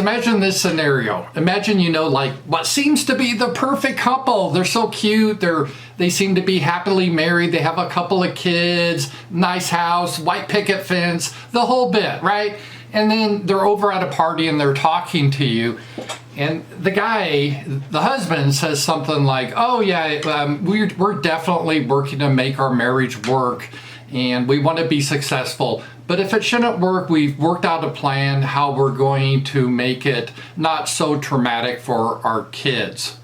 imagine this scenario. Imagine, like what seems to be the perfect couple. They're so cute. They seem to be happily married. They have a couple of kids, nice house, white picket fence, the whole bit, right? And then they're over at a party and they're talking to you. And the guy, the husband, says something like, oh yeah, we're definitely working to make our marriage work and we want to be successful. But if it shouldn't work, we've worked out a plan how we're going to make it not so traumatic for our kids.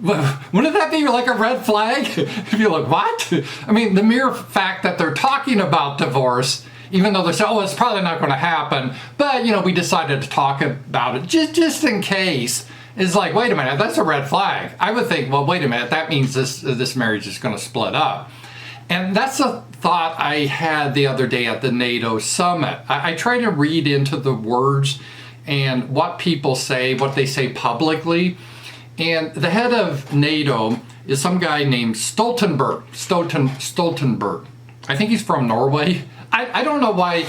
Wouldn't that be like a red flag? If you're like, what? I mean, the mere fact that they're talking about divorce, even though they say, oh, it's probably not going to happen, but, we decided to talk about it just in case, is like, wait a minute, that's a red flag. I would think, well, wait a minute, that means this marriage is going to split up. And that's a thought I had the other day at the NATO summit. I try to read into the words and what people say, what they say publicly. And the head of NATO is some guy named Stoltenberg. I think he's from Norway. I don't know why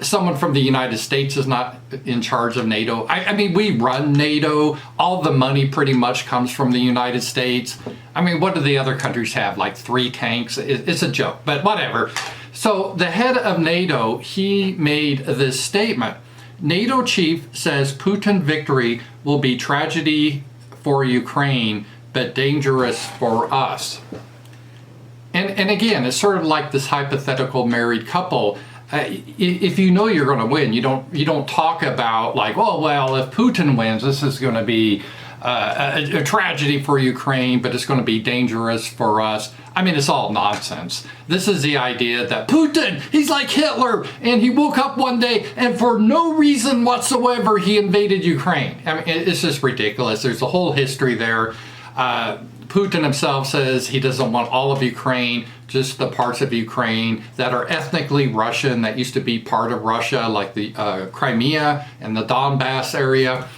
someone from the United States is not in charge of NATO. I mean, we run NATO. All the money pretty much comes from the United States. I mean, what do the other countries have? Like 3 tanks? It's a joke, but whatever. So the head of NATO, he made this statement. NATO chief says Putin victory will be tragedy for Ukraine, but dangerous for us. And again, it's sort of like this hypothetical married couple. If you know you're going to win, you don't talk about like, oh well, if Putin wins, this is going to be a tragedy for Ukraine, but it's going to be dangerous for us. I mean, it's all nonsense. This is the idea that Putin, he's like Hitler, and he woke up one day and for no reason whatsoever he invaded Ukraine. I mean, it's just ridiculous. There's a whole history there. Putin himself says he doesn't want all of Ukraine, just the parts of Ukraine that are ethnically Russian, that used to be part of Russia, like the Crimea and the Donbass area.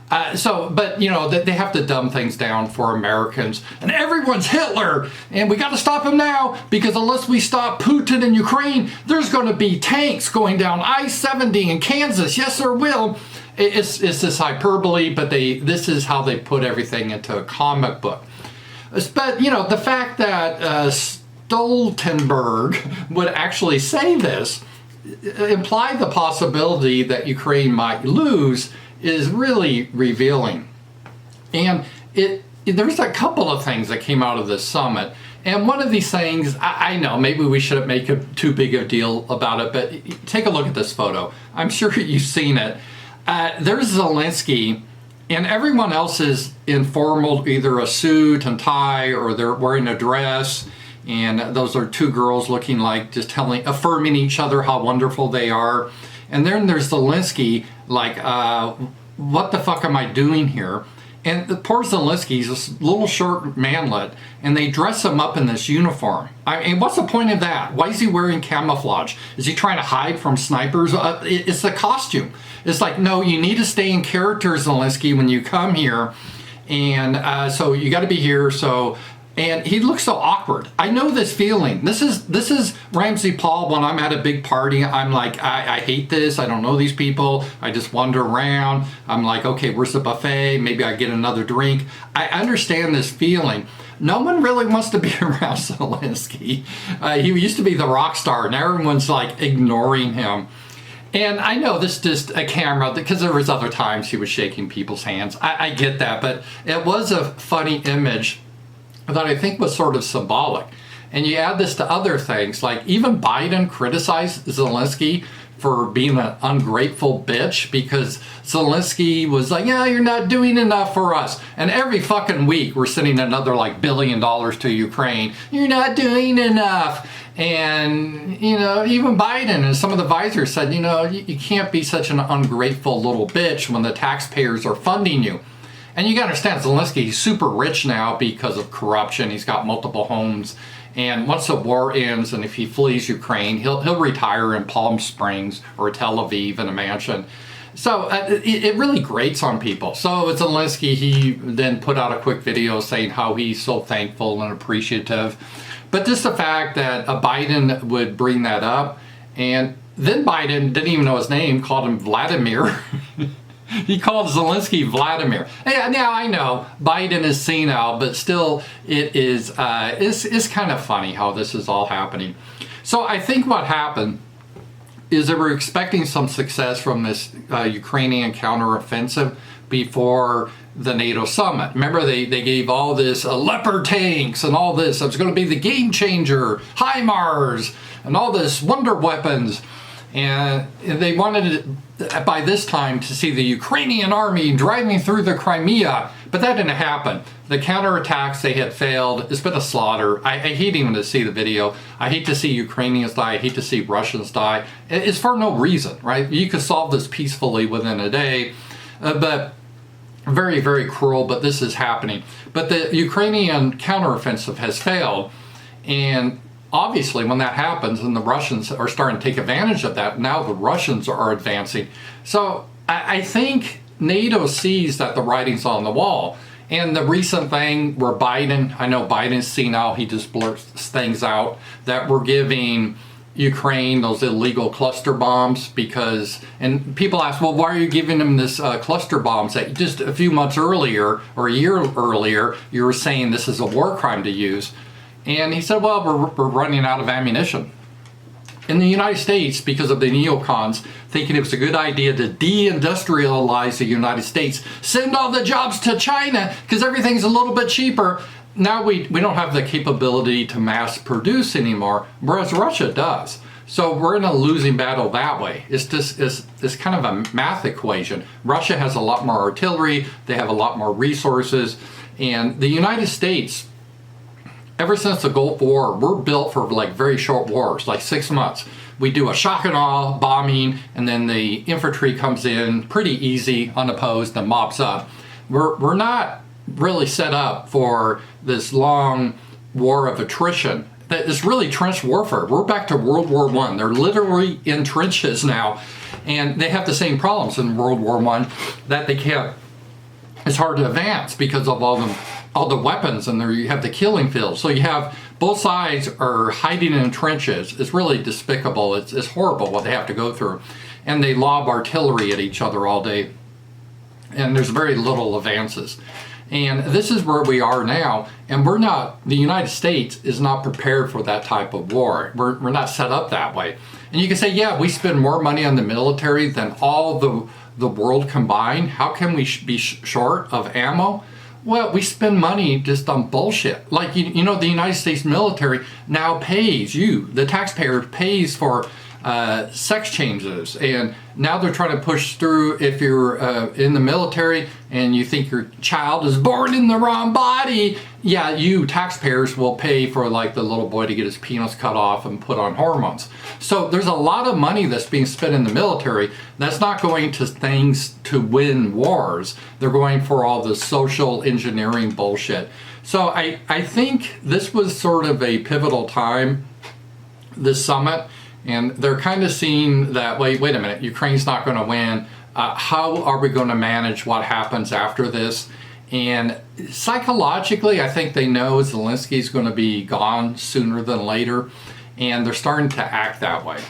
But they have to dumb things down for Americans. And everyone's Hitler, and we got to stop him now, because unless we stop Putin in Ukraine, there's going to be tanks going down I-70 in Kansas. Yes, there will. It's this hyperbole, but this is how they put everything into a comic book. But, the fact that Stoltenberg would actually say this, imply the possibility that Ukraine might lose, is really revealing. And there's a couple of things that came out of this summit. And one of these things, I know, maybe we shouldn't make too big a deal about it, but take a look at this photo. I'm sure you've seen it. There's Zelensky, and everyone else is in formal, either a suit and tie, or they're wearing a dress. And those are 2 girls looking like just affirming each other how wonderful they are. And then there's Zelensky, like, what the fuck am I doing here? And the poor Zelensky's this little short manlet, and they dress him up in this uniform. I mean, what's the point of that? Why is he wearing camouflage? Is he trying to hide from snipers? It's the costume. It's like, no, you need to stay in character, Zelensky, when you come here. And so you got to be here. And he looks so awkward. I know this feeling. This is Ramsey Paul when I'm at a big party. I'm like, I hate this. I don't know these people. I just wander around. I'm like, okay, where's the buffet? Maybe I get another drink. I understand this feeling. No one really wants to be around Zelensky. He used to be the rock star. Now everyone's like ignoring him. And I know this is just a camera, because there was other times he was shaking people's hands. I get that, but it was a funny image that I think was sort of symbolic. And you add this to other things, like even Biden criticized Zelensky for being an ungrateful bitch, because Zelensky was like, yeah, you're not doing enough for us. And every fucking week we're sending another like $1 billion to Ukraine. You're not doing enough. And, even Biden and some of the advisors said, you can't be such an ungrateful little bitch when the taxpayers are funding you. And you got to understand, Zelensky, he's super rich now because of corruption. He's got multiple homes. And once the war ends, and if he flees Ukraine, he'll retire in Palm Springs or Tel Aviv in a mansion. So it really grates on people. So Zelensky, he then put out a quick video saying how he's so thankful and appreciative. But just the fact that Biden would bring that up, and then Biden didn't even know his name, called him Vladimir. He called Zelensky Vladimir. Yeah, now I know Biden is senile, but still it is it's kind of funny how this is all happening. So I think what happened is they were expecting some success from this Ukrainian counteroffensive before the NATO summit. Remember, they gave all this Leopard tanks and all this. It was going to be the game changer, HIMARS, and all this wonder weapons. And they wanted, by this time, to see the Ukrainian army driving through the Crimea, but that didn't happen. The counterattacks, they had failed. It's been a slaughter. I hate even to see the video. I hate to see Ukrainians die. I hate to see Russians die. It's for no reason, right? You could solve this peacefully within a day, but very, very cruel, but this is happening. But the Ukrainian counteroffensive has failed, and obviously, when that happens and the Russians are starting to take advantage of that, now the Russians are advancing. So I think NATO sees that the writing's on the wall. And the recent thing where Biden, I know Biden's senile, he just blurts things out, that we're giving Ukraine those illegal cluster bombs because, and people ask, well, why are you giving them this cluster bombs that just a few months earlier or a year earlier, you were saying this is a war crime to use? And he said, well, we're running out of ammunition. In the United States, because of the neocons thinking it was a good idea to deindustrialize the United States, send all the jobs to China because everything's a little bit cheaper. Now we don't have the capability to mass produce anymore, whereas Russia does. So we're in a losing battle that way. It's just it's kind of a math equation. Russia has a lot more artillery, they have a lot more resources, and the United States, ever since the Gulf War, we're built for like very short wars, like 6 months. We do a shock and awe bombing, and then the infantry comes in pretty easy, unopposed, and mops up. We're not really set up for this long war of attrition. That is really trench warfare. We're back to World War I. They're literally in trenches now, and they have the same problems in World War I that they can't. It's hard to advance because of all the weapons, and there you have the killing fields. So you have both sides are hiding in trenches. It's really despicable. It's horrible what they have to go through. And they lob artillery at each other all day. And there's very little advances. And this is where we are now. And the United States is not prepared for that type of war. We're not set up that way. And you can say, yeah, we spend more money on the military than all the world combined. How can we be short of ammo? Well, we spend money just on bullshit. Like, you know, the United States military now pays you, the taxpayer pays for sex changes. And now they're trying to push through, if you're in the military and you think your child is born in the wrong body, yeah, you taxpayers will pay for like the little boy to get his penis cut off and put on hormones. So there's a lot of money that's being spent in the military that's not going to things to win wars. They're going for all the social engineering bullshit. So I think this was sort of a pivotal time, this summit. And they're kind of seeing that, wait a minute, Ukraine's not going to win. How are we going to manage what happens after this? And psychologically, I think they know Zelensky's going to be gone sooner than later. And they're starting to act that way.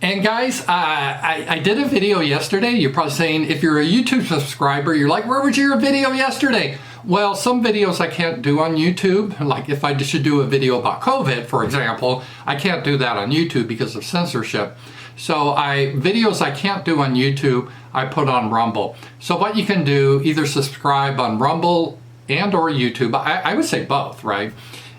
And guys, I did a video yesterday. You're probably saying, if you're a YouTube subscriber, you're like, where was your video yesterday? Well, some videos I can't do on YouTube. Like if I should do a video about COVID, for example, I can't do that on YouTube because of censorship. So videos I can't do on YouTube, I put on Rumble. So what you can do, either subscribe on Rumble and or YouTube. I would say both, right?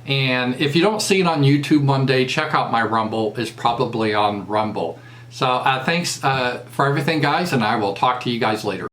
And if you don't see it on YouTube one day, check out my Rumble. It's probably on Rumble. So thanks for everything, guys, and I will talk to you guys later.